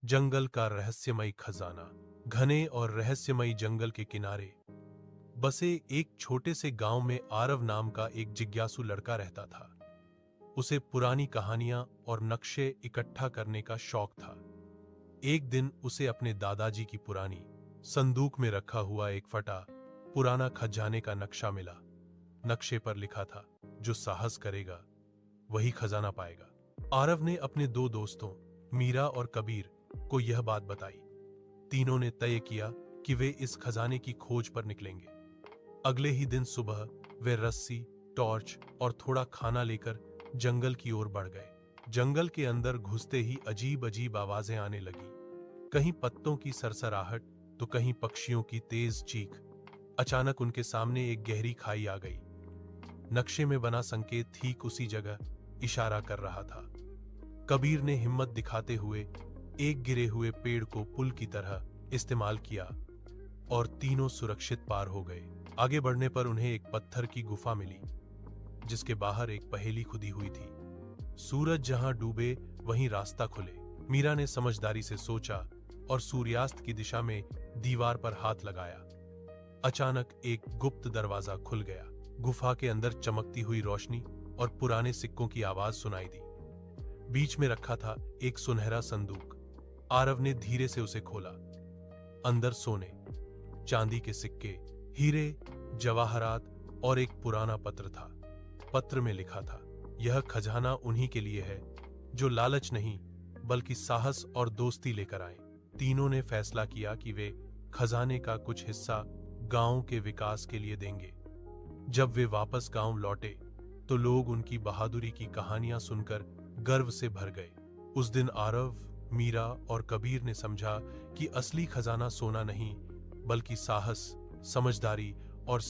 जंगल का रहस्यमयी खजाना। घने और रहस्यमयी जंगल के किनारे बसे एक छोटे से गांव में आरव नाम का एक जिज्ञासु लड़का रहता था। उसे पुरानी कहानियां और नक्शे इकट्ठा करने का शौक था। एक दिन उसे अपने दादाजी की पुरानी संदूक में रखा हुआ एक फटा पुराना खजाने का नक्शा मिला। नक्शे पर लिखा था, जो साहस करेगा वही खजाना पाएगा। आरव ने अपने दो दोस्तों मीरा और कबीर को यह बात बताई। तीनों ने तय किया कि वे इस खजाने की खोज पर निकलेंगे। अगले ही दिन सुबह वे रस्सी, टॉर्च और थोड़ा खाना लेकर जंगल की ओर बढ़ गए। जंगल के अंदर घुसते ही अजीब अजीब आवाजें आने लगी। कहीं पत्तों की सरसराहट तो कहीं पक्षियों की तेज चीख। अचानक उनके सामने एक गहरी खाई आ गई। नक्शे में बना संकेत ठीक उसी जगह इशारा कर रहा था। कबीर ने हिम्मत दिखाते हुए एक गिरे हुए पेड़ को पुल की तरह इस्तेमाल किया और तीनों सुरक्षित पार हो गए। आगे बढ़ने पर उन्हें एक पत्थर की गुफा मिली, जिसके बाहर एक पहेली खुदी हुई थी। सूरज जहां डूबे वहीं रास्ता खुले। मीरा ने समझदारी से सोचा और सूर्यास्त की दिशा में दीवार पर हाथ लगाया। अचानक एक गुप्त दरवाजा खुल गया। गुफा के अंदर चमकती हुई रोशनी और पुराने सिक्कों की आवाज सुनाई दी। बीच में रखा था एक सुनहरा संदूक। आरव ने धीरे से उसे खोला। अंदर सोने, चांदी के सिक्के, हीरे, जवाहरात और एक पुराना पत्र था। पत्र में लिखा था, यह खजाना उन्हीं के लिए है जो लालच नहीं बल्कि साहस और दोस्ती लेकर आए। तीनों ने फैसला किया कि वे खजाने का कुछ हिस्सा गांव के विकास के लिए देंगे। जब वे वापस गांव लौटे तो लोग उनकी बहादुरी की कहानियां सुनकर गर्व से भर गए। उस दिन आरव, मीरा और कबीर ने समझा कि असली खजाना सोना नहीं बल्कि साहस, समझदारी और